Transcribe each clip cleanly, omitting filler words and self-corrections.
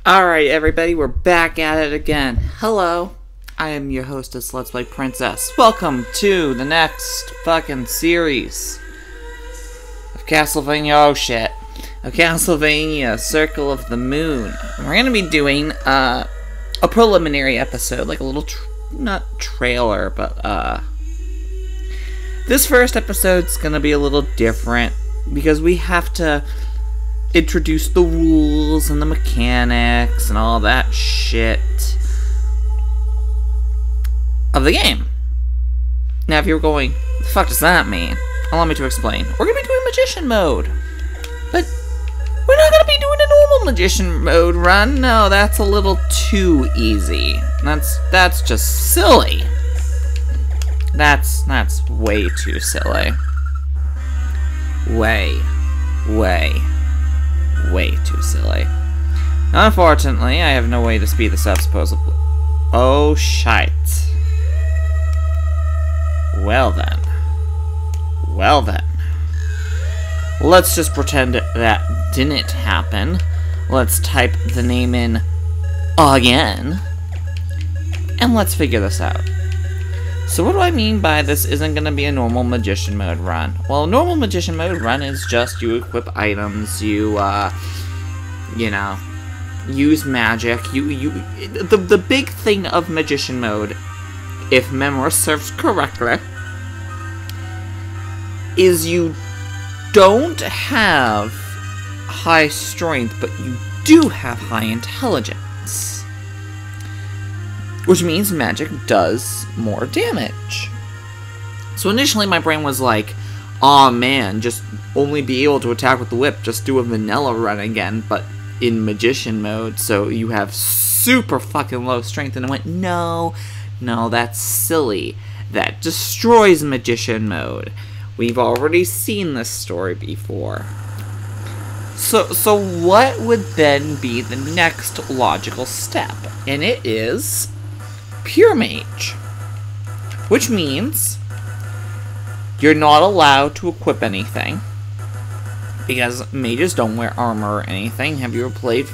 Alright, everybody, we're back at it again. Hello, I am your hostess, Let's Play Princess. Welcome to the next fucking series of Castlevania. Oh shit. Of Castlevania Circle of the Moon. And we're gonna be doing a preliminary episode, like a little, not trailer, but this first episode's gonna be a little different because we have to introduce the rules and the mechanics and all that shit of the game. Now, if you're going, what the fuck does that mean? Allow me to explain. We're gonna be doing Magician Mode, but we're not gonna be doing a normal Magician Mode run. No, that's a little too easy. That's just silly. That's way too silly. Way too silly. Unfortunately, I have no way to speed this up, supposedly. Oh, shite. Well then. Let's just pretend that didn't happen. Let's type the name in again. And let's figure this out. So what do I mean by this isn't going to be a normal Magician Mode run? Well, a normal Magician Mode run is just you equip items, you know, use magic. The big thing of Magician Mode, if memory serves correctly, is you don't have high strength, but you do have high intelligence. Which means magic does more damage. So initially my brain was like, aw man, just only be able to attack with the whip, just do a vanilla run again, but in Magician Mode, so you have super fucking low strength. And I went, no, that's silly. That destroys Magician Mode. We've already seen this story before. So what would then be the next logical step? And it is Pure Mage, which means you're not allowed to equip anything because mages don't wear armor or anything. Have you ever played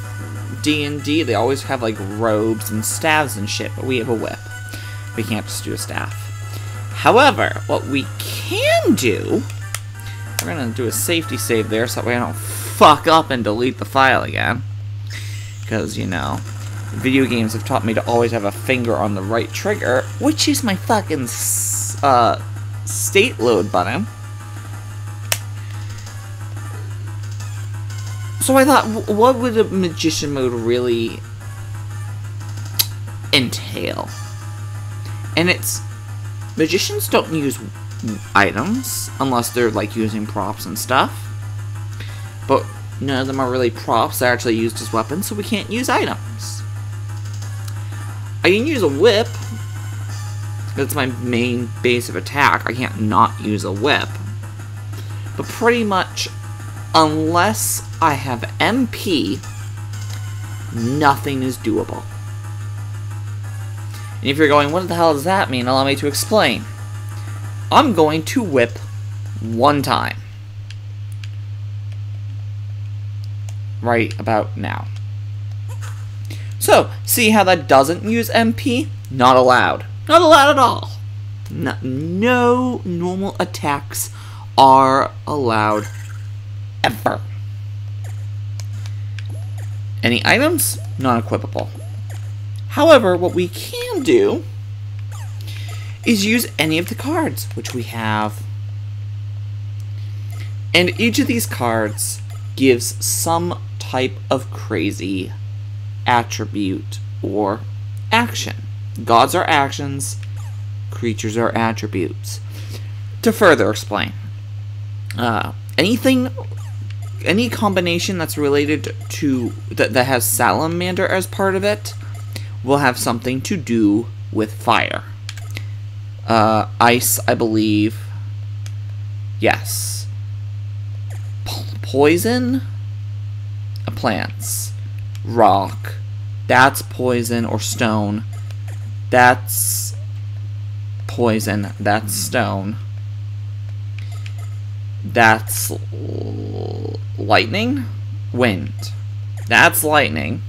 D&D? They always have like robes and staves and shit, but we have a whip. We can't just do a staff. However, what we can do, we're gonna do a safety save there so that way I don't fuck up and delete the file again, because you know, video games have taught me to always have a finger on the right trigger, which is my fucking state load button. So I thought, what would a Magician Mode really entail? And it's, magicians don't use items unless they're like using props and stuff, but none of them are really props. They're actually used as weapons, so we can't use items. I can use a whip. That's my main base of attack. I can't not use a whip. But pretty much, unless I have MP, nothing is doable. And if you're going, what the hell does that mean? Allow me to explain. I'm going to whip one time. Right about now. So, see how that doesn't use MP? Not allowed. Not allowed at all. No normal attacks are allowed ever. Any items? Non-equipable. However, what we can do is use any of the cards, which we have. And each of these cards gives some type of crazy attribute or action. Gods are actions, creatures are attributes. To further explain, any combination that's related to that has salamander as part of it will have something to do with fire. Ice, I believe. Yes. Poison, plants. Rock, that's poison, or stone, that's poison, that's stone. That's lightning, wind, that's lightning,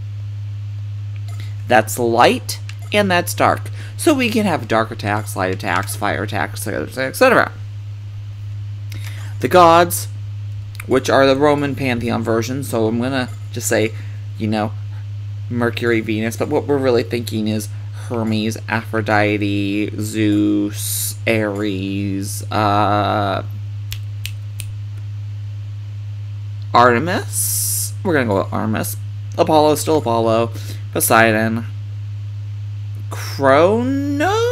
That's light, and that's dark. So we can have dark attacks, light attacks, fire attacks, etc. The gods, which are the Roman pantheon version, so I'm going to just say, you know, Mercury, Venus, but what we're really thinking is Hermes, Aphrodite, Zeus, Ares, Artemis. We're going to go with Artemis. Apollo, still Apollo. Poseidon. Kronos?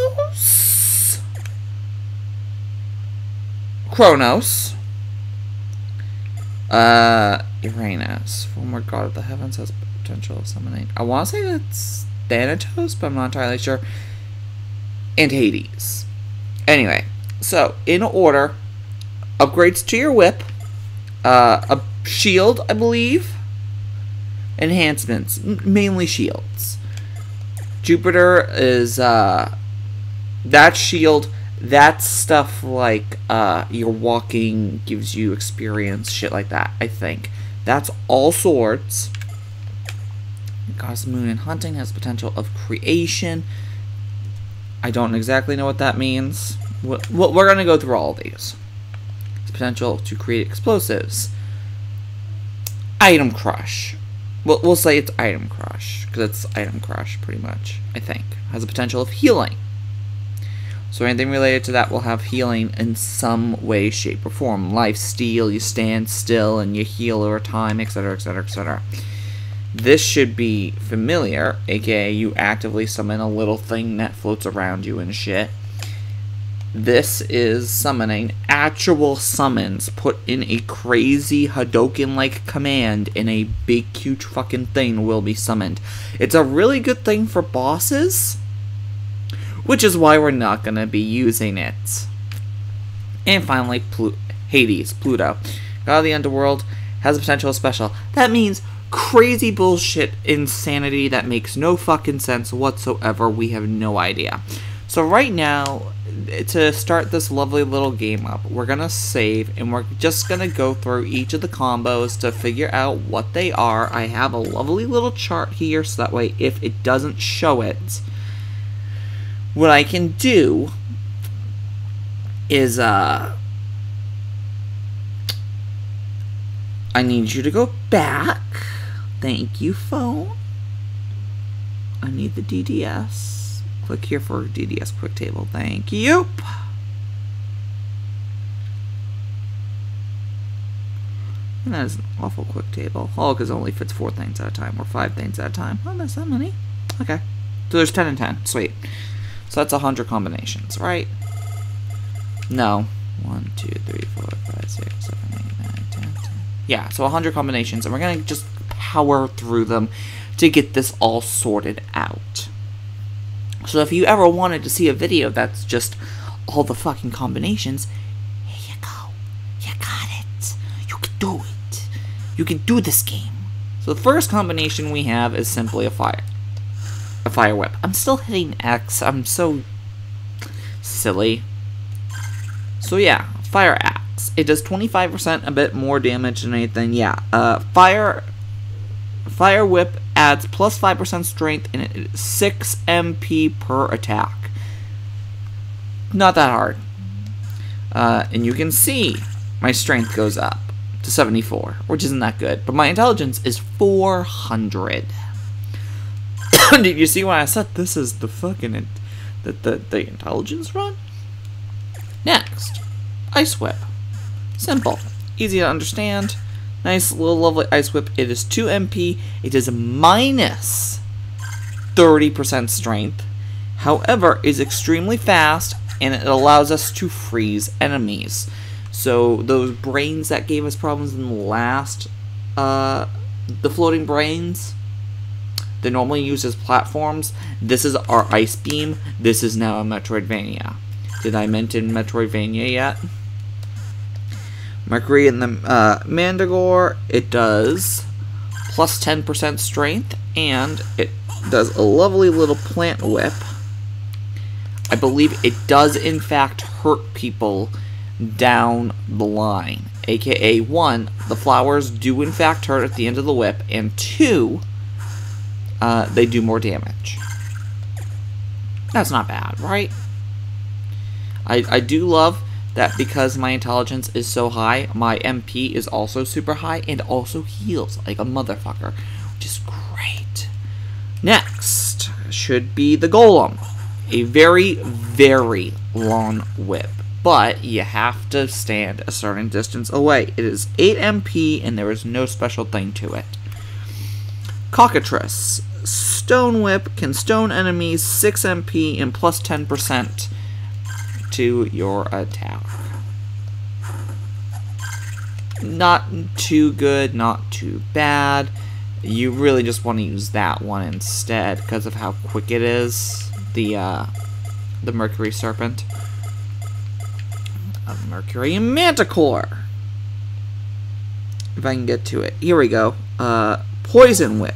Uranus. Former god of the heavens has potential of summoning. I want to say that's Thanatos, but I'm not entirely sure. And Hades. Anyway, so in order, upgrades to your whip, a shield, I believe, enhancements, mainly shields. Jupiter is that shield. That's stuff like your walking gives you experience, shit like that. I think that's all swords. Goddess of Moon and Hunting has potential of creation. I don't exactly know what that means. We're going to go through all of these. It's potential to create explosives. Item Crush. We'll say it's Item Crush, because it's Item Crush, pretty much, I think. Has a potential of healing. So anything related to that will have healing in some way, shape, or form. Life Steal, you stand still and you heal over time, etc., etc., etc. This should be familiar, aka you actively summon a little thing that floats around you and shit. This is summoning actual summons put in a crazy Hadoken-like command, and a big, huge fucking thing will be summoned. It's a really good thing for bosses, which is why we're not going to be using it. And finally, Hades, Pluto. God of the Underworld, has a potential special. That means crazy bullshit insanity that makes no fucking sense whatsoever. We have no idea. So right now, to start this lovely little game up, we're going to save, and we're just going to go through each of the combos to figure out what they are. I have a lovely little chart here, so that way if it doesn't show it, what I can do is, I need you to go back. Thank you, phone. I need the DDS. Click here for DDS quick table. Thank you. And that is an awful quick table. Oh, because it only fits 4 things at a time, or 5 things at a time. Oh, that's that many. Okay. So there's 10 and 10. Sweet. So that's 100 combinations, right? No. 1, 2, 3, 4, 5, 6, 7, 8, 9, 10, 10. Yeah, so 100 combinations, and we're going to just power through them to get this all sorted out. So if you ever wanted to see a video that's just all the fucking combinations, here you go. You got it. You can do it. You can do this game. So the first combination we have is simply a fire whip. I'm still hitting X. I'm so silly. So yeah, fire axe. It does 25%, a bit more damage than anything. Yeah, fire whip adds plus 5% strength, and it is 6 MP per attack. Not that hard. And you can see my strength goes up to 74, which isn't that good. But my intelligence is 400. Did you see when I said this is the fucking the intelligence run? Next, Ice Whip. Simple, easy to understand. Nice little lovely Ice Whip. It is 2 MP. It is minus 30% strength. However, is extremely fast, and it allows us to freeze enemies. So those brains that gave us problems in the last, the floating brains, they're normally used as platforms. This is our Ice Beam. This is now a Metroidvania. Did I mention Metroidvania yet? Mercury and the Mandragore, it does plus 10% strength, and it does a lovely little plant whip. I believe it does in fact hurt people down the line, aka 1, the flowers do in fact hurt at the end of the whip, and 2, they do more damage. That's not bad, right? I do love that because my intelligence is so high, my MP is also super high and also heals like a motherfucker, which is great. Next should be the Golem. A very, very long whip, but you have to stand a certain distance away. It is 8 MP and there is no special thing to it. Cockatrice. Stone Whip can stone enemies 6 MP and plus 10% to your attack. Not too good, not too bad. You really just want to use that one instead because of how quick it is. The Mercury Serpent. A Mercury Manticore. If I can get to it. Here we go. Poison Whip.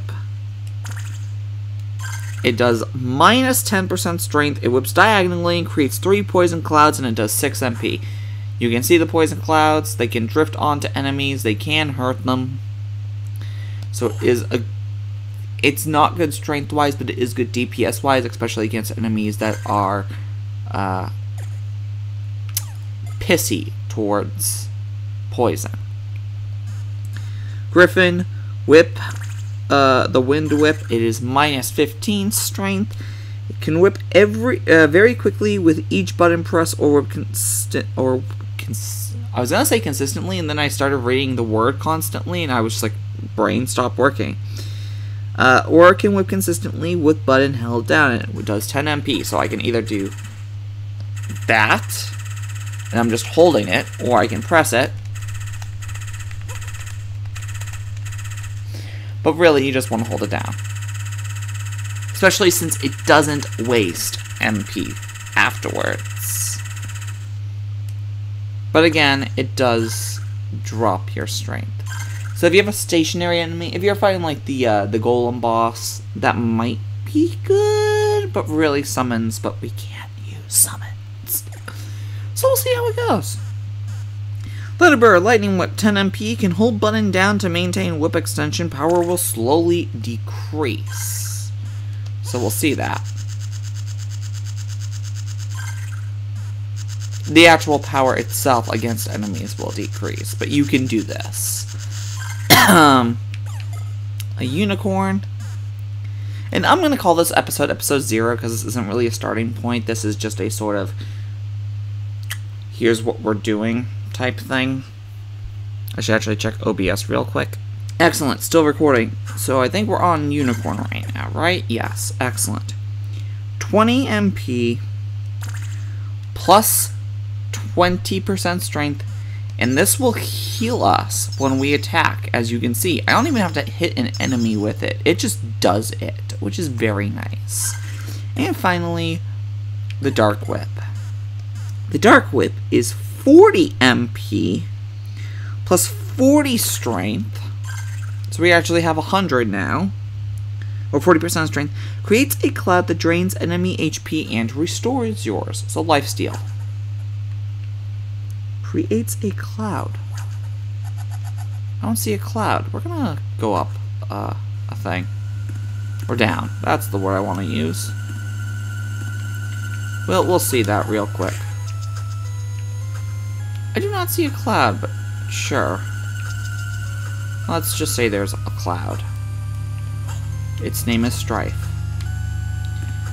It does minus 10% strength. It whips diagonally and creates 3 poison clouds, and it does 6 MP. You can see the poison clouds. They can drift onto enemies. They can hurt them. So it's not good strength-wise, but it is good DPS-wise, especially against enemies that are pissy towards poison. Griffin Whip. The Wind Whip, it is minus 15 strength. It can whip very quickly with each button press or whip I was gonna say consistently, and then I started reading the word constantly, and I was just like, brain stopped working. Or it can whip consistently with button held down, and it does 10 MP, so I can either do that, and I'm just holding it, or I can press it. But really, you just want to hold it down. Especially since it doesn't waste MP afterwards. But again, it does drop your strength. So if you have a stationary enemy, if you're fighting like the Golem boss, that might be good. But really summons, but we can't use summons. So we'll see how it goes. Letterbird, Lightning Whip, 10 MP, can hold button down to maintain whip extension. Power will slowly decrease. So we'll see that. The actual power itself against enemies will decrease, but you can do this. A Unicorn. And I'm going to call this episode 0 because this isn't really a starting point. This is just a sort of, here's what we're doing type thing. I should actually check OBS real quick. Excellent, still recording. So I think we're on Unicorn right now, right? Yes, excellent. 20 MP plus 20% strength, and this will heal us when we attack, as you can see. I don't even have to hit an enemy with it. It just does it, which is very nice. And finally, the Dark Whip. The Dark Whip is 40 MP plus 40 strength, so we actually have 100 now, or 40% strength. Creates a cloud that drains enemy HP and restores yours, so lifesteal. Creates a cloud. I don't see a cloud. We're gonna go up a thing, or down. That's the word I want to use. Well, we'll see that real quick. I do not see a cloud, but sure. Let's just say there's a cloud. Its name is Strife.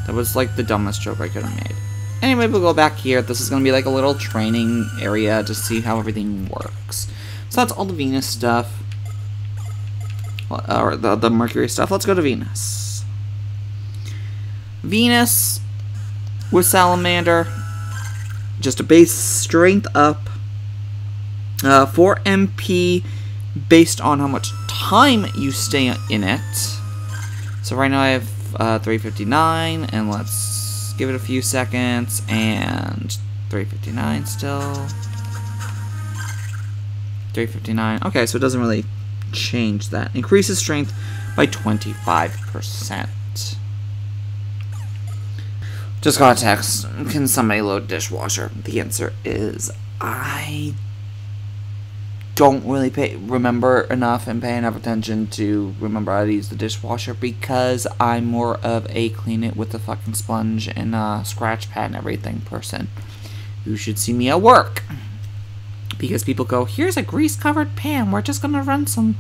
That was like the dumbest joke I could have made. Anyway, we'll go back here. This is going to be like a little training area to see how everything works. So that's all the Venus stuff. Or the Mercury stuff. Let's go to Venus. Venus with Salamander. Just a base strength up. 4 MP based on how much time you stay in it. So right now I have 359, and let's give it a few seconds, and 359 still. 359. Okay, so it doesn't really change that. Increases strength by 25%. Just got a text. Can somebody load dishwasher? The answer is I don't really remember enough and pay enough attention to remember how to use the dishwasher because I'm more of a clean it with a fucking sponge and a scratch pad and everything person. You should see me at work. Because people go, here's a grease-covered pan. We're just gonna run some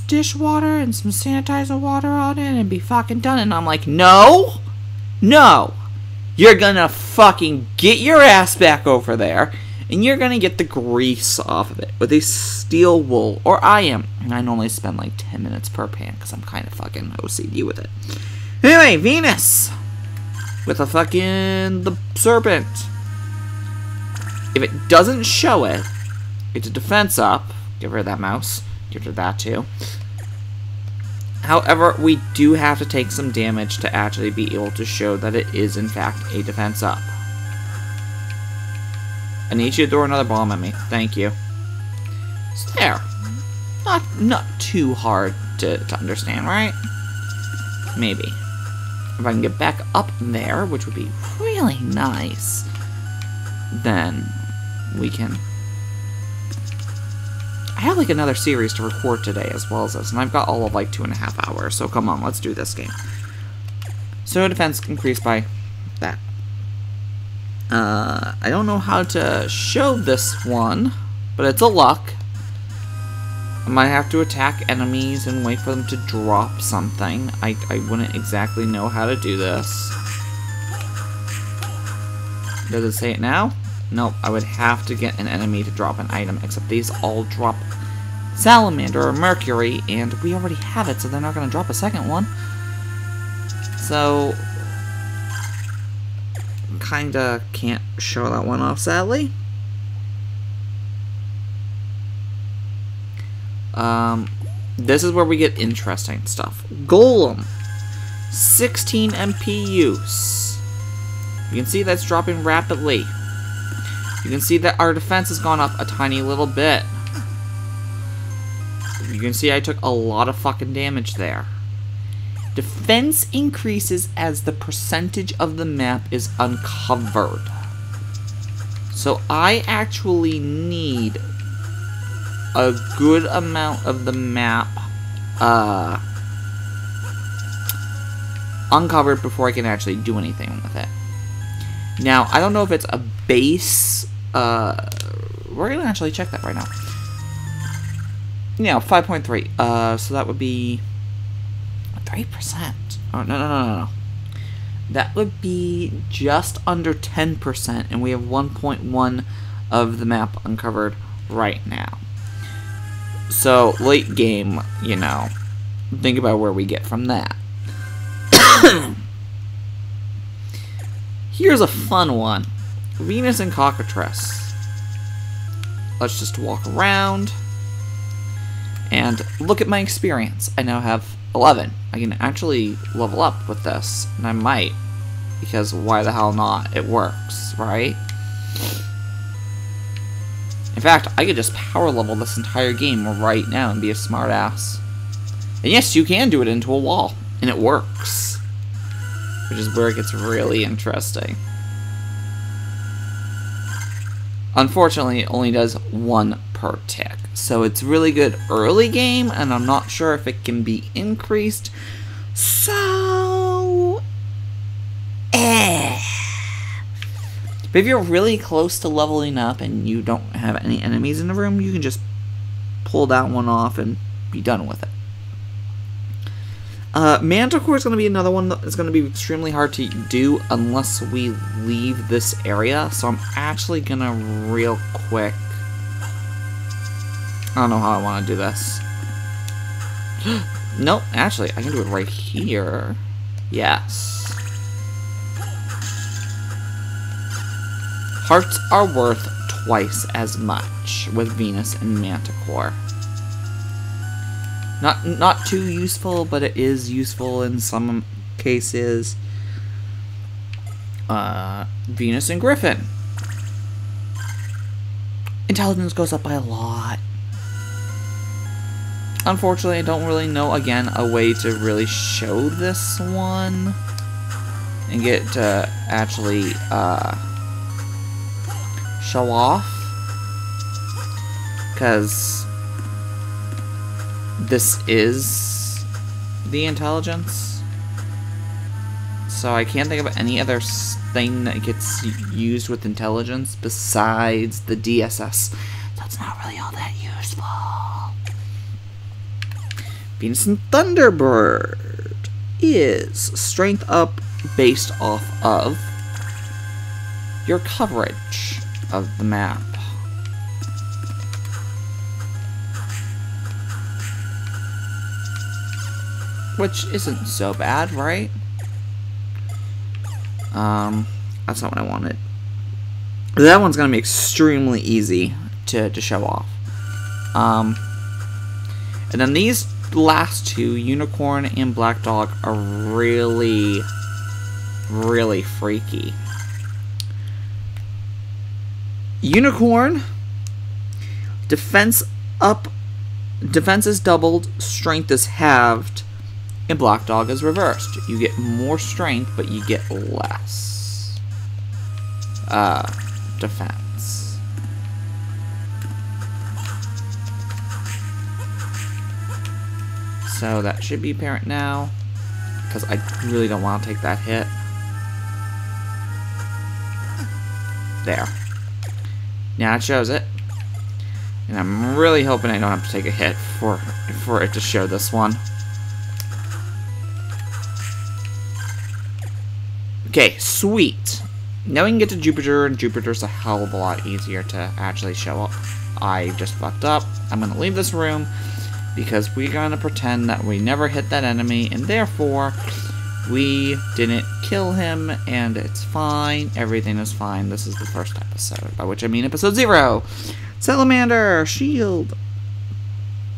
dishwater and some sanitizer water on it and be fucking done. And I'm like, no! No! You're gonna fucking get your ass back over there and you're gonna get the grease off of it with a steel wool. Or I am. And I normally spend like 10 minutes per pan because I'm kind of fucking OCD with it. Anyway, Venus! With the serpent. If it doesn't show it, it's a defense up. Get rid of that mouse. Get rid of that too. However, we do have to take some damage to actually be able to show that it is in fact a defense up. I need you to throw another bomb at me. Thank you. So there. Not too hard to understand, right? Maybe. If I can get back up there, which would be really nice, then we can... I have like another series to record today as well as this, and I've got all of like 2.5 hours, so come on, let's do this game. So defense increased by that. I don't know how to show this one, but it's a luck. I might have to attack enemies and wait for them to drop something. I wouldn't exactly know how to do this. Does it say it now? Nope, I would have to get an enemy to drop an item, except these all drop Salamander or Mercury, and we already have it, so they're not going to drop a second one. So, kinda can't show that one off, sadly. This is where we get interesting stuff. Golem. 16 MP use. You can see that's dropping rapidly. You can see that our defense has gone up a tiny little bit. You can see I took a lot of fucking damage there. Defense increases as the percentage of the map is uncovered. So I actually need a good amount of the map uncovered before I can actually do anything with it. Now, I don't know if it's a base. We're gonna actually check that right now. Yeah, 5.3. So that would be 3%. Oh, no. That would be just under 10%, and we have 1.1 of the map uncovered right now. So, late game, you know, think about where we get from that. Here's a fun one. Venus and Cockatrice. Let's just walk around and look at my experience. I now have 11. I can actually level up with this, and I might, because why the hell not? It works, right? In fact, I could just power level this entire game right now and be a smartass. And yes, you can do it into a wall, and it works. Which is where it gets really interesting. Unfortunately, it only does 1 per tick. So it's really good early game, and I'm not sure if it can be increased. So... But if you're really close to leveling up and you don't have any enemies in the room, you can just pull that one off and be done with it. Manticore is going to be another one that's going to be extremely hard to do unless we leave this area. So I'm actually going to real quick... I don't know how I want to do this. Nope, actually, I can do it right here. Yes. Hearts are worth twice as much with Venus and Manticore. Not too useful, but it is useful in some cases. Venus and Griffin. Intelligence goes up by a lot. Unfortunately, I don't really know, again, a way to really show this one and get it to actually show off. because this is the intelligence. So I can't think of any other thing that gets used with intelligence besides the DSS. So it's not really all that useful. Venus and Thunderbird is strength up based off of your coverage of the map. Which isn't so bad, right? That's not what I wanted. That one's gonna be extremely easy to show off. And then these last two, Unicorn and Black Dog, are really, really freaky. Unicorn, defense up, defense is doubled, strength is halved, and Black Dog is reversed. You get more strength, but you get less defense. So that should be apparent now, because I really don't want to take that hit. There. Now it shows it. And I'm really hoping I don't have to take a hit for it to show this one. Okay, sweet. Now we can get to Jupiter, and Jupiter's a hell of a lot easier to actually show up. I just fucked up. I'm gonna leave this room because we're gonna pretend that we never hit that enemy, and therefore we didn't kill him, and it's fine. Everything is fine. This is the first episode, by which I mean episode 0. Salamander, shield.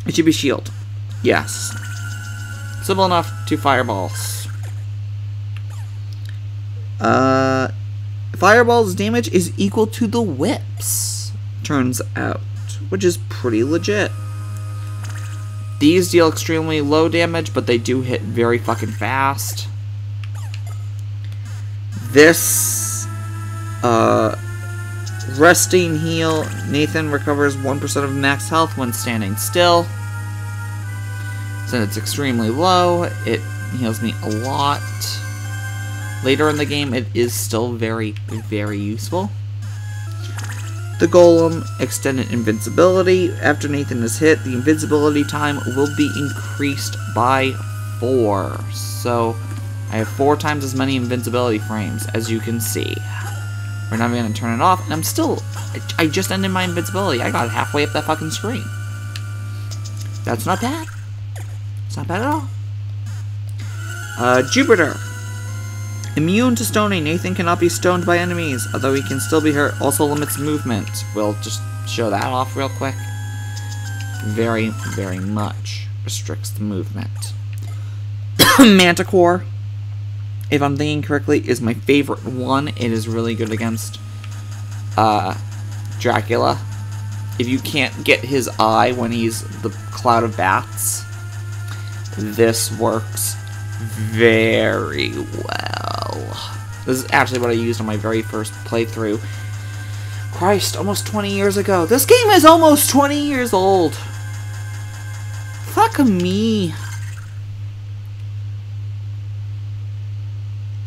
It should be shield. Yes. Simple enough. 2 fireballs. Fireball's damage is equal to the whips, turns out, which is pretty legit. These deal extremely low damage, but they do hit very fucking fast. This, resting heal, Nathan recovers 1% of max health when standing still. Since it's extremely low, it heals me a lot. Later in the game, it is still very, very useful. The Golem, extended invincibility. After Nathan is hit, the invincibility time will be increased by 4. So, I have 4 times as many invincibility frames, as you can see. We're not going to turn it off, and I'm still... I just ended my invincibility. I got halfway up that fucking screen. That's not bad. It's not bad at all. Jupiter. Immune to stoning. Nathan cannot be stoned by enemies, although he can still be hurt. Also limits movement. We'll just show that off real quick. Very, very much restricts the movement. Manticore, if I'm thinking correctly, is my favorite one. It is really good against Dracula. If you can't get his eye when he's the cloud of bats, this works very well. This is actually what I used on my very first playthrough. Christ, almost 20 years ago. This game is almost 20 years old. Fuck me.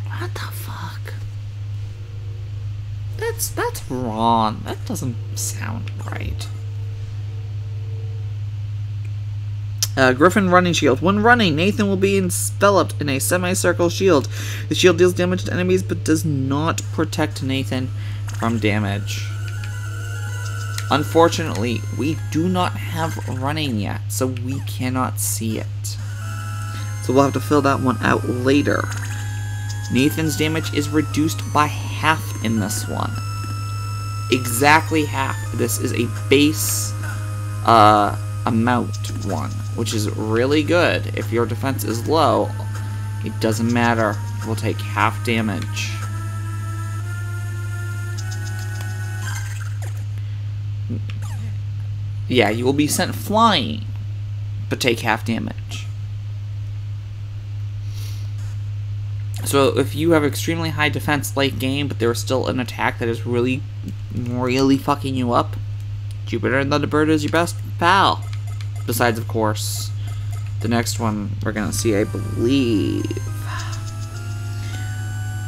What the fuck? That's wrong. That doesn't sound right. Griffin running shield. When running, Nathan will be enveloped in a semicircle shield. The shield deals damage to enemies, but does not protect Nathan from damage. Unfortunately, we do not have running yet, so we cannot see it. So we'll have to fill that one out later. Nathan's damage is reduced by half in this one. Exactly half. This is a base amount one, which is really good. If your defense is low, it doesn't matter. We'll take half damage. Yeah, you will be sent flying, but take half damage. So if you have extremely high defense late game, but there's still an attack that is really, really fucking you up, Jupiter and Thunderbird is your best pal. Besides, of course, the next one we're gonna see, I believe.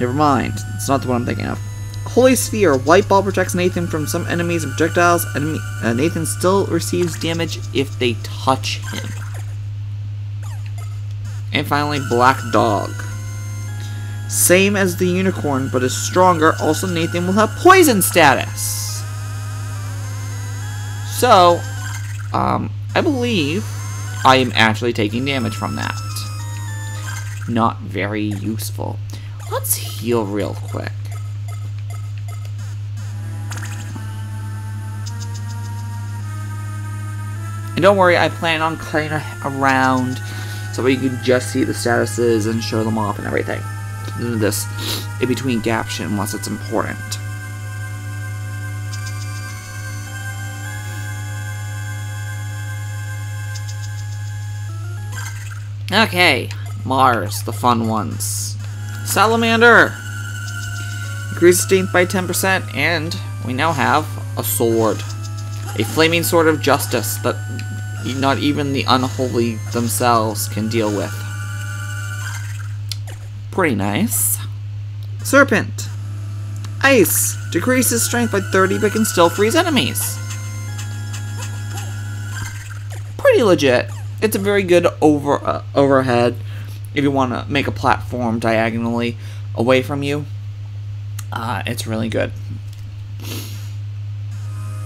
Never mind. It's not the one I'm thinking of. Holy Sphere. White ball protects Nathan from some enemies and projectiles. Nathan still receives damage if they touch him. And finally, Black Dog. Same as the unicorn, but is stronger. Also, Nathan will have poison status. So, I believe I am actually taking damage from that. Not very useful. Let's heal real quick. And don't worry, I plan on cutting around so we can just see the statuses and show them off and everything. This in-between caption unless it's important. Okay, Mars, the fun ones. Salamander! Increases strength by 10%, and we now have a sword. A flaming sword of justice that not even the unholy themselves can deal with. Pretty nice. Serpent. Ice. Decreases strength by 30 but can still freeze enemies. Pretty legit. It's a very good overhead if you want to make a platform diagonally away from you. It's really good.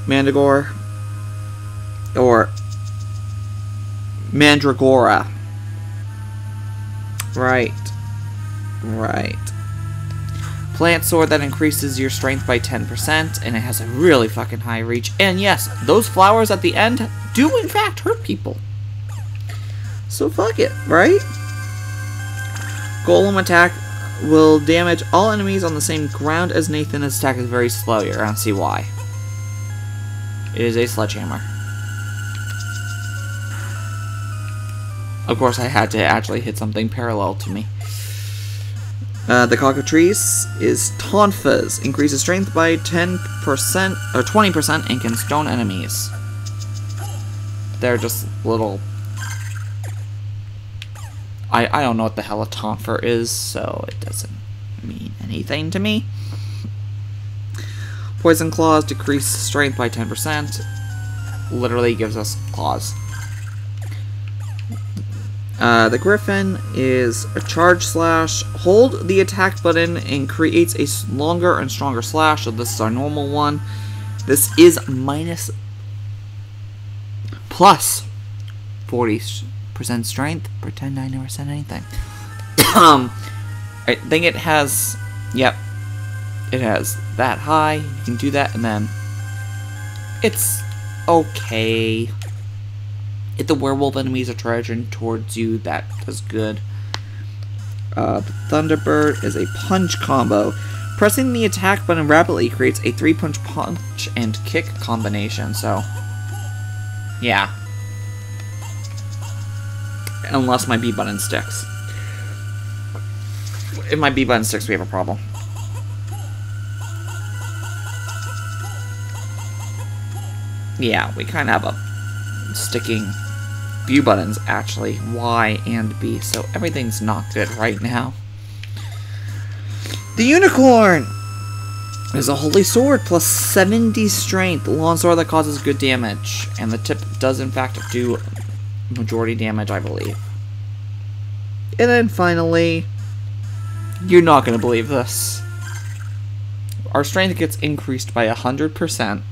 Mandragora. Or Mandragora. Right. Plant sword that increases your strength by 10%, and it has a really fucking high reach. And yes, those flowers at the end do in fact hurt people. So fuck it, right? Golem attack will damage all enemies on the same ground as Nathan. His attack is very slow. You're gonna see why. It is a sledgehammer. Of course, I had to actually hit something parallel to me. The cockatrice is Tonfas. Increases strength by 10% or 20% and can stone enemies. They're just little... I don't know what the hell a Tonfer is, so it doesn't mean anything to me. Poison claws decrease strength by 10%. Literally gives us claws. The Griffin is a charge slash. Hold the attack button and creates a longer and stronger slash. So this is our normal one. This is plus 40% strength. Pretend I never said anything. I think it has. Yep. It has that high. You can do that, and then it's okay. If the werewolf enemies are charging towards you, that does good. The Thunderbird is a punch combo. Pressing the attack button rapidly creates a 3-punch punch and kick combination, so... yeah. Unless my B button sticks. If my B button sticks, we have a problem. Yeah, we kind of have a sticking view buttons, actually, Y and B, so everything's not good right now. The Unicorn is a holy sword plus 70 strength, long sword that causes good damage, and the tip does in fact do majority damage, I believe. And then finally, you're not going to believe this. Our strength gets increased by 100%.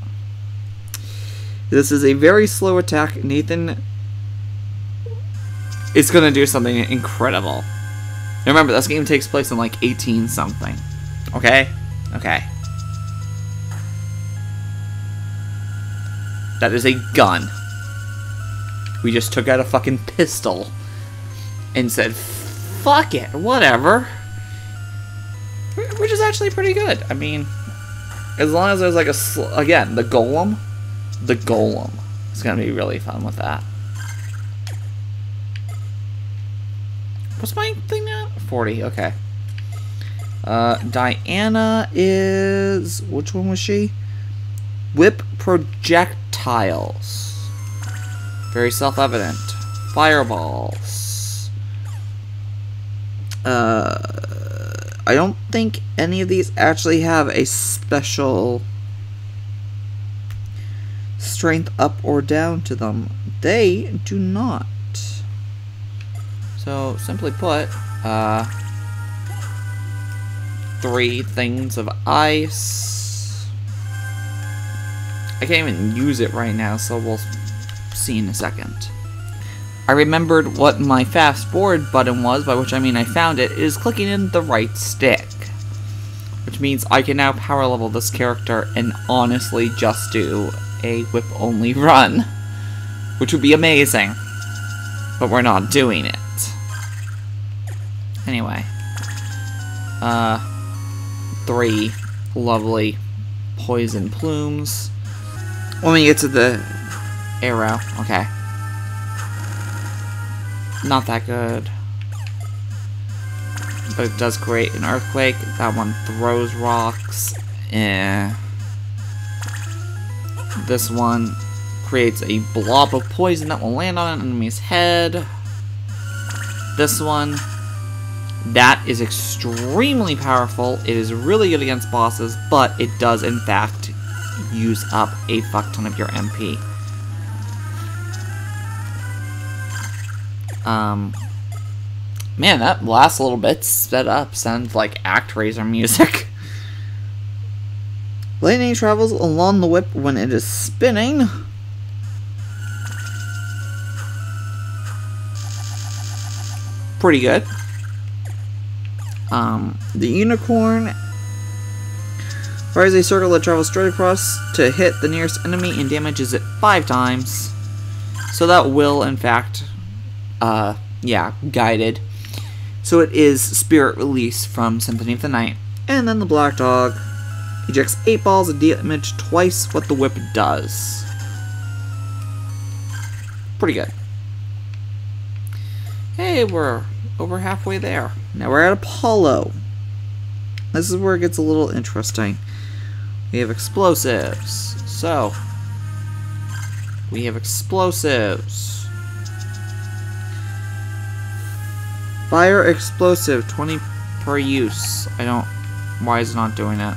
This is a very slow attack. Nathan is going to do something incredible. Remember, this game takes place in like 18 something. Okay? Okay. That is a gun. We just took out a fucking pistol and said, fuck it, whatever. Which is actually pretty good. I mean, as long as there's like again, the golem. The golem. It's gonna be really fun with that. What's my thing now? 40, okay. Diana is... which one was she? Whip projectile. projectiles. Very self-evident. Fireballs. I don't think any of these actually have a special strength up or down to them. They do not. So, simply put, 3 things of ice. I can't even use it right now, so we'll see in a second. I remembered what my fast forward button was, by which I mean I found it. It is clicking in the right stick. Which means I can now power level this character and honestly just do a whip only run. Which would be amazing. But we're not doing it. Anyway. 3 lovely poison plumes. When we get to the arrow, okay. Not that good. But it does create an earthquake. That one throws rocks. This one creates a blob of poison that will land on an enemy's head. This one, that is extremely powerful. It is really good against bosses, but it does in fact use up a fuck ton of your MP. Man, that last little bit sped up sounds like ActRaiser music. Lightning travels along the whip when it is spinning. Pretty good. The unicorn fires a circle that travels straight across to hit the nearest enemy and damages it 5 times. So that will, in fact, yeah, guided. So it is Spirit Release from Symphony of the Night. And then the black dog ejects 8 balls of damage, twice what the whip does. Pretty good. Hey, we're over halfway there. Now we're at Apollo. This is where it gets a little interesting. We have explosives. So, we have explosives. Fire explosive, 20 per use. I don't... Why is it not doing it?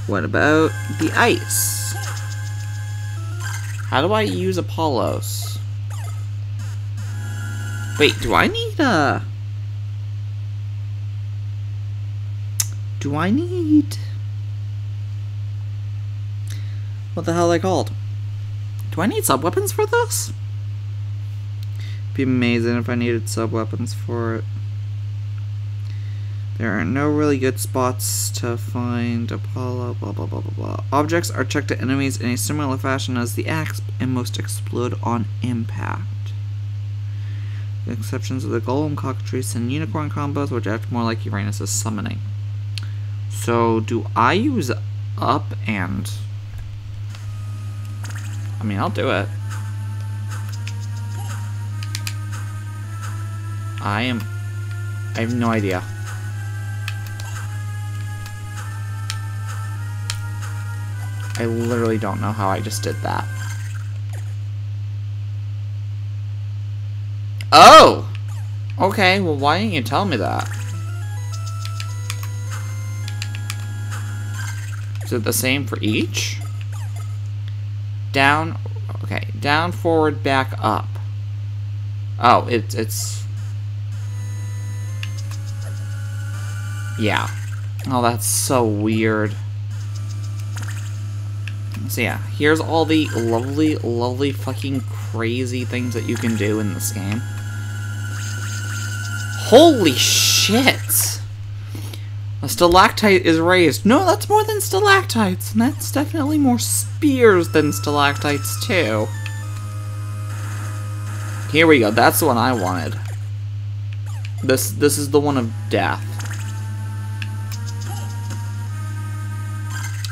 What about the ice? How do I use Apollos? Wait, do I need a... Do I need... What the hell are they called? Do I need sub-weapons for this? Be amazing if I needed sub-weapons for it. There are no really good spots to find Apollo, blah blah blah blah blah. Objects are checked to enemies in a similar fashion as the axe and most explode on impact. The exceptions are the Golem, Cockatrice, and Unicorn combos, which act more like Uranus' summoning. So, do I use up and... I mean, I'll do it. I have no idea. I literally don't know how I just did that. Oh! Okay, well why didn't you tell me that? Is it the same for each? Down, okay, down, forward, back, up. Oh, it's... Yeah. Oh, that's so weird. So yeah, here's all the lovely, lovely fucking crazy things that you can do in this game. Holy shit! A stalactite is raised. No, that's more than stalactites, and that's definitely more spears than stalactites too. Here we go, that's the one I wanted. This is the one of death.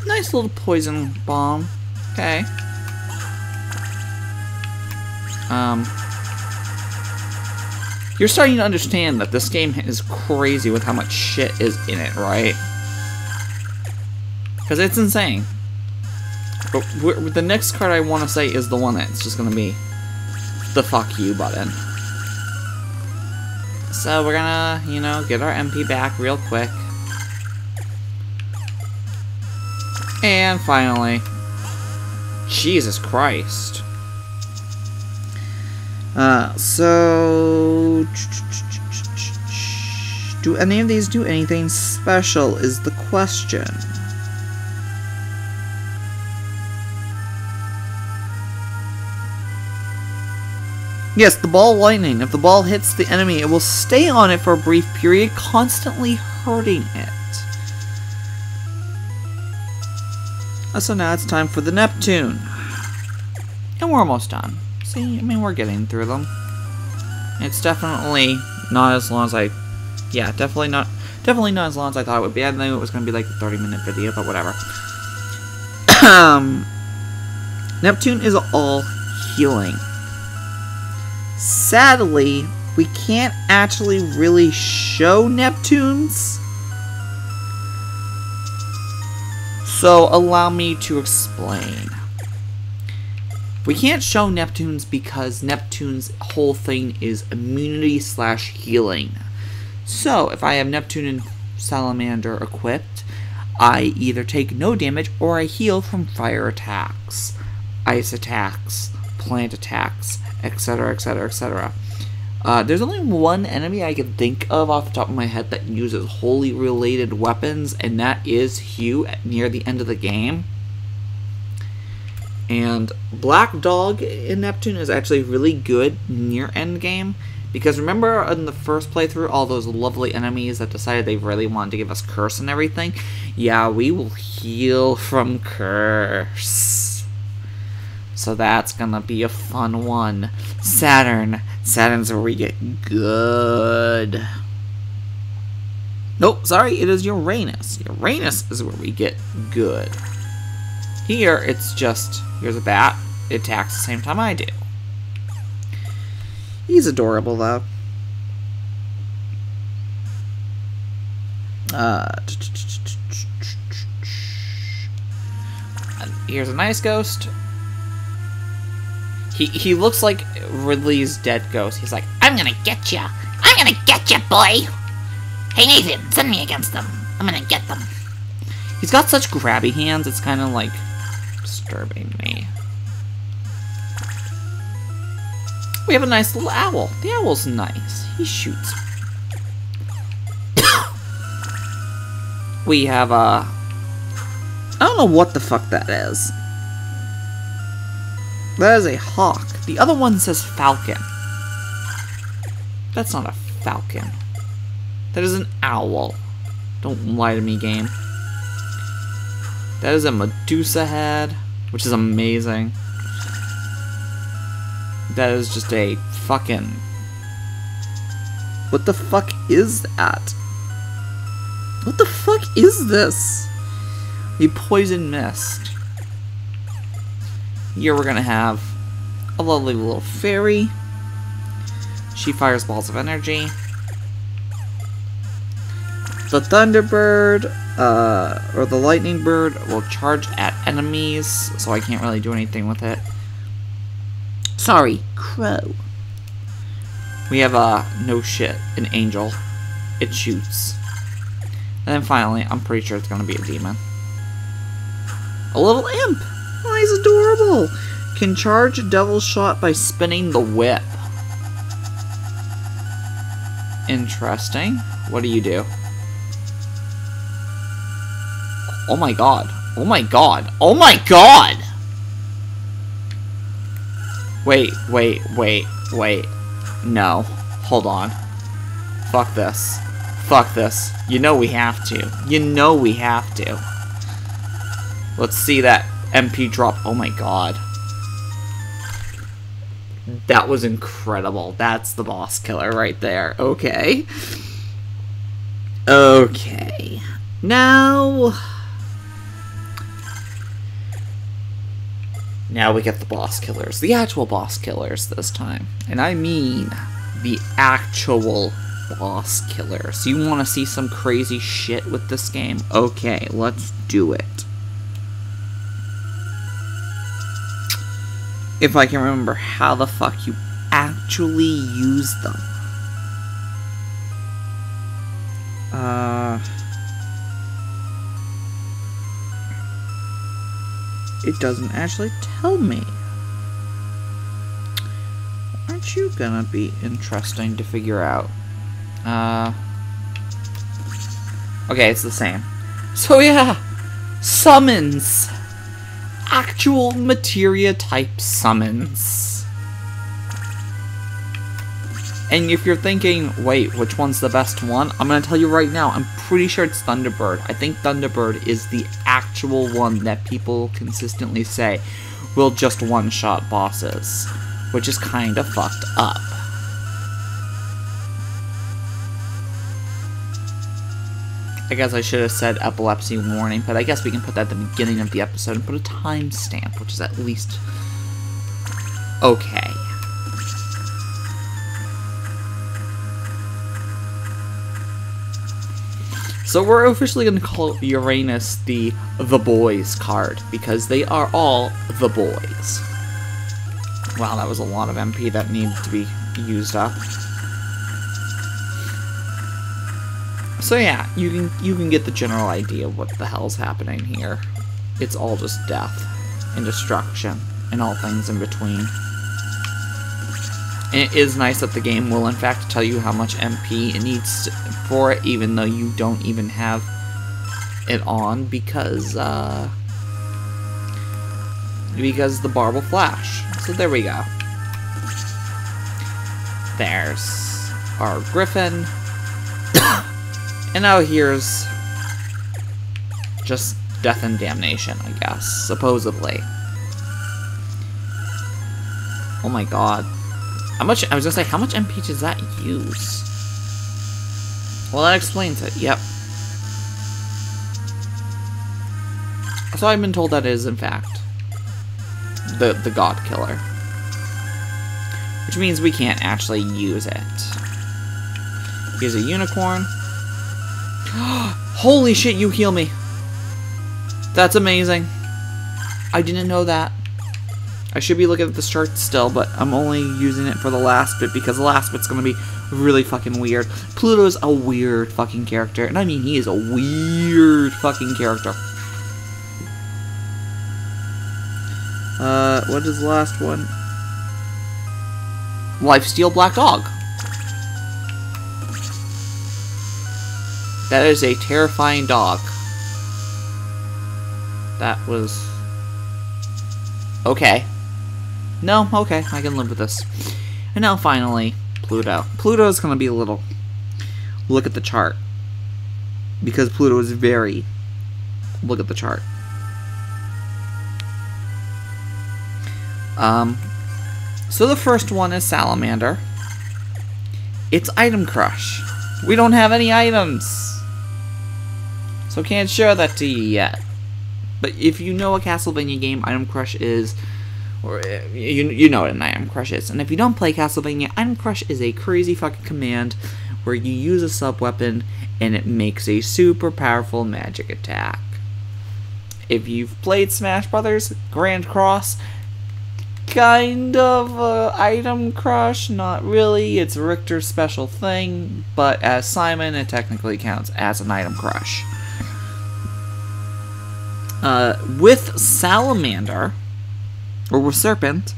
Nice little poison bomb. Okay. You're starting to understand that this game is crazy with how much shit is in it, right? Because it's insane. But the next card I want to say is the one that's just going to be the fuck you button. So we're gonna, you know, get our MP back real quick. And finally, Jesus Christ. So do any of these do anything special is the question. Yes, the ball lightning. If the ball hits the enemy, it will stay on it for a brief period, constantly hurting it. So now it's time for the Neptune. And we're almost done. See, I mean, we're getting through them. It's definitely not as long as I... Yeah, definitely not as long as I thought it would be. I knew it was going to be like a 30-minute video, but whatever. Neptune is all healing. Sadly, we can't actually really show Neptunes. So allow me to explain. We can't show Neptunes because Neptune's whole thing is immunity/healing. So if I have Neptune and Salamander equipped, I either take no damage or I heal from fire attacks, ice attacks, plant attacks, etc, etc, etc. There's only one enemy I can think of off the top of my head that uses holy related weapons, and that is Hugh near the end of the game. And Black Dog in Neptune is actually really good near end game, because remember in the first playthrough all those lovely enemies that decided they really wanted to give us curse and everything? Yeah, we will heal from curse. So that's gonna be a fun one. Saturn. Saturn's where we get good. Nope, sorry, it is Uranus. Uranus is where we get good. Here, it's just, here's a bat. It attacks the same time I do. He's adorable, though. Here's a nice ghost. He looks like Ridley's dead ghost. He's like, I'm gonna get ya! I'm gonna get ya, boy! Hey Nathan, send me against them. I'm gonna get them. he's got such grabby hands, it's kind of like disturbing me. We have a nice little owl. The owl's nice. He shoots. We have a... I don't know what the fuck that is. That is a hawk. The other one says falcon. That's not a falcon. That is an owl. Don't lie to me, game. That is a Medusa head, which is amazing. That is just a fucking... What the fuck is that? What the fuck is this? A poison mist. Here we're gonna have a lovely little fairy. She fires balls of energy. The Thunderbird, or the Lightning Bird, will charge at enemies, so I can't really do anything with it. Sorry, Crow. We have no shit, an angel. It shoots. And then finally, I'm pretty sure it's gonna be a demon. A little imp! Oh, he's adorable! Can charge a devil shot by spinning the whip. Interesting. What do you do? Oh my god. Oh my god. Oh my god! Wait. No. Hold on. Fuck this. Fuck this. You know we have to. You know we have to. Let's see that MP drop. Oh my god. That was incredible. That's the boss killer right there. Okay. Okay. Now we get the boss killers. The actual boss killers this time. And I mean the actual boss killers. You want to see some crazy shit with this game? Okay, let's do it. if I can remember how the fuck you actually use them. It doesn't actually tell me. Aren't you gonna be interesting to figure out? Okay, it's the same. So yeah, summons. Actual materia type summons. And if you're thinking, wait, which one's the best one? I'm gonna tell you right now, I'm pretty sure it's Thunderbird. I think Thunderbird is the actual one that people consistently say will just one-shot bosses, which is kinda fucked up. I guess I should have said epilepsy warning, but I guess we can put that at the beginning of the episode and put a timestamp, which is at least okay. So we're officially going to call Uranus the boys card, because they are all the boys. Wow, that was a lot of MP that needed to be used up. So yeah, you can get the general idea of what the hell's happening here. It's all just death and destruction and all things in between. And it is nice that the game will in fact tell you how much MP it needs for it, even though you don't even have it on, because the bar will flash. So there we go. There's our Griffin. And now here's just death and damnation, I guess, supposedly. Oh my god. How much, I was gonna say, how much MP does that use? Well, that explains it, yep. So I've been told that is, in fact, the God Killer. Which means we can't actually use it. Here's a unicorn. Holy shit, you heal me. That's amazing. I didn't know that. I should be looking at this chart still, but I'm only using it for the last bit because the last bit's gonna be really fucking weird. Pluto's a weird fucking character, and I mean he is a weird fucking character. What is the last one? Lifesteal Black Dog. That is a terrifying dog. That was... okay. No, okay, I can live with this. And now finally, Pluto. Pluto's gonna be a little... look at the chart. Because Pluto is very... look at the chart. So the first one is Salamander. It's Item Crush. We don't have any items. So can't share that to you yet. But if you know a Castlevania game, Item Crush is... or you know what an Item Crush is. And if you don't play Castlevania, Item Crush is a crazy fucking command where you use a sub-weapon and it makes a super powerful magic attack. If you've played Smash Brothers, Grand Cross, kind of Item Crush, not really. It's Richter's special thing, but as Simon, it technically counts as an Item Crush. With Salamander, or with Serpent,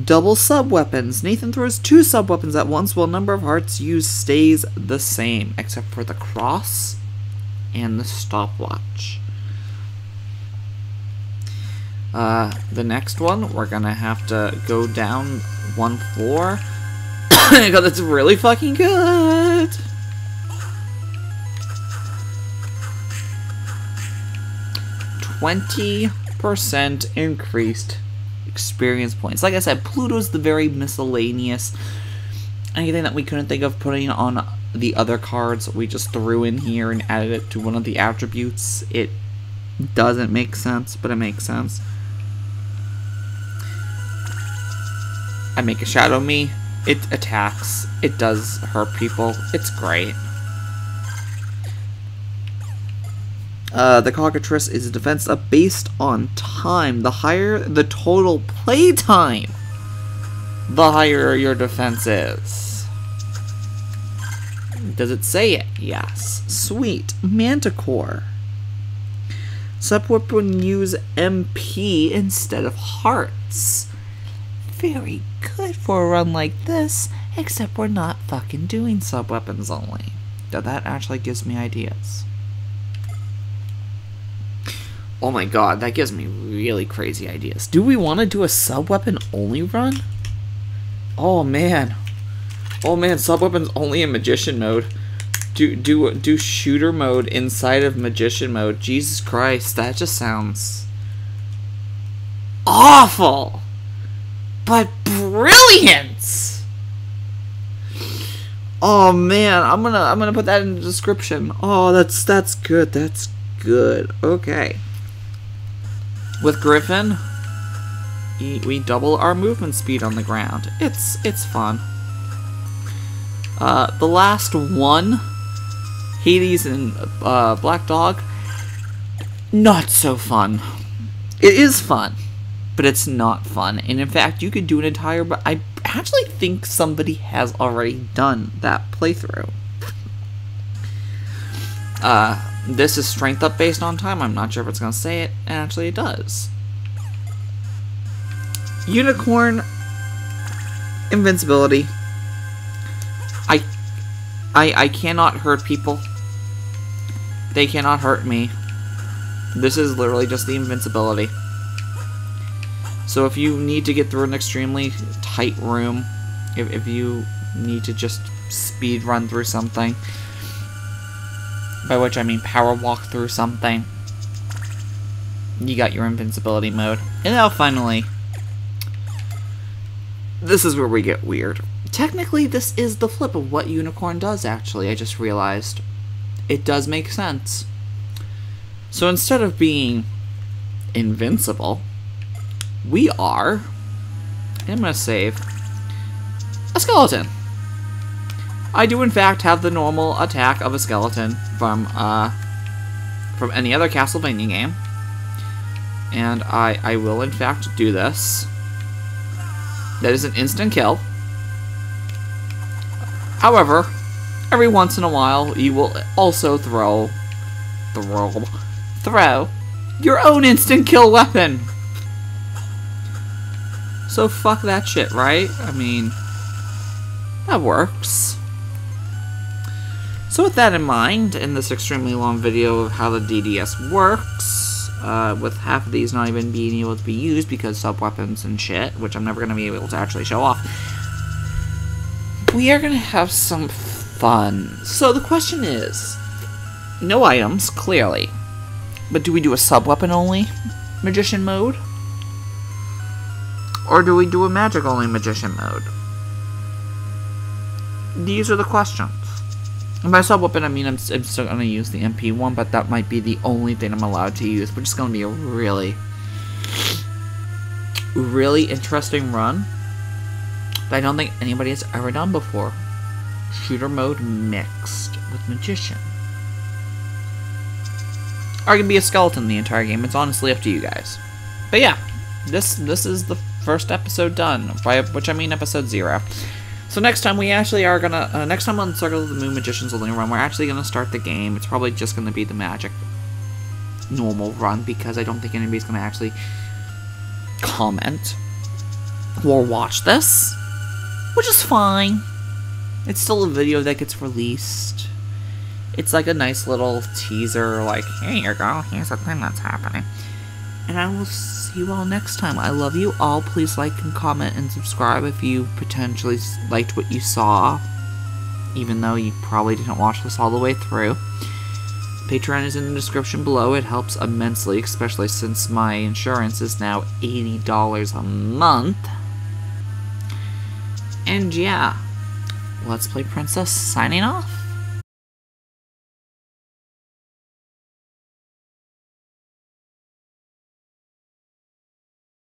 double sub-weapons. Nathan throws 2 sub-weapons at once while number of hearts used stays the same, except for the cross and the stopwatch. The next one, we're gonna have to go down 1 floor. God, that's really fucking good! %% increased experience points. Like I said, Pluto's the very miscellaneous. Anything that we couldn't think of putting on the other cards, we just threw in here and added it to one of the attributes. It doesn't make sense, but it makes sense. I make a Shadow Me. It attacks. It does hurt people. It's great. The cockatrice is a defense up based on time. The higher the total play time, the higher your defense is. Does it say it? Yes. Sweet. Manticore. Subweapon use MP instead of hearts. Very good for a run like this, except we're not fucking doing subweapons only. Though that actually gives me ideas. Oh my god, that gives me really crazy ideas. Do we want to do a subweapon only run? Oh man. Oh man, subweapons only in magician mode. Do shooter mode inside of magician mode. Jesus Christ, that just sounds awful. But brilliant. Oh man, I'm gonna put that in the description. Oh, that's good. That's good. Okay. With Griffin, we double our movement speed on the ground. It's fun. The last one, Hades and Black Dog, not so fun. It is fun, but it's not fun. And in fact, you could do an entire, but I actually think somebody has already done that playthrough. This is strength up based on time. I'm not sure if it's going to say it, and actually it does. Unicorn invincibility. I cannot hurt people. They cannot hurt me. This is literally just the invincibility. So if you need to get through an extremely tight room, if you need to just speed run through something, by which I mean power walk through something, you got your invincibility mode. And now finally, this is where we get weird. Technically, this is the flip of what Unicorn does, actually. I just realized. It does make sense. So instead of being invincible, we are, and I'm going to save, a skeleton. I do in fact have the normal attack of a skeleton from any other Castlevania game. And I will in fact do this. That is an instant kill. However, every once in a while, you will also throw your own instant kill weapon. So fuck that shit, right? I mean, that works. So with that in mind, in this extremely long video of how the DDS works, with half of these not even being able to be used because sub-weapons and shit, which I'm never going to be able to actually show off, we are going to have some fun. So the question is, no items, clearly, but do we do a sub-weapon only magician mode? Or do we do a magic only magician mode? These are the questions. And by sub-weapon, I mean I'm still going to use the MP one, but that might be the only thing I'm allowed to use, which is going to be a really, really interesting run that I don't think anybody has ever done before. Shooter mode mixed with magician. Or it can be a skeleton the entire game. It's honestly up to you guys. But yeah, this is the first episode done, by which I mean episode 0. So next time we actually are gonna, next time on Circle of the Moon Magician's Only Run, we're actually gonna start the game. It's probably just gonna be the magic normal run, because I don't think anybody's gonna actually comment or watch this, which is fine. It's still a video that gets released. It's like a nice little teaser, like, here you go, here's the thing that's happening. And I will see you all next time. I love you all. Please like and comment and subscribe if you potentially liked what you saw, even though you probably didn't watch this all the way through. Patreon is in the description below. It helps immensely, especially since my insurance is now $80 a month. And yeah, Let's Play Princess signing off.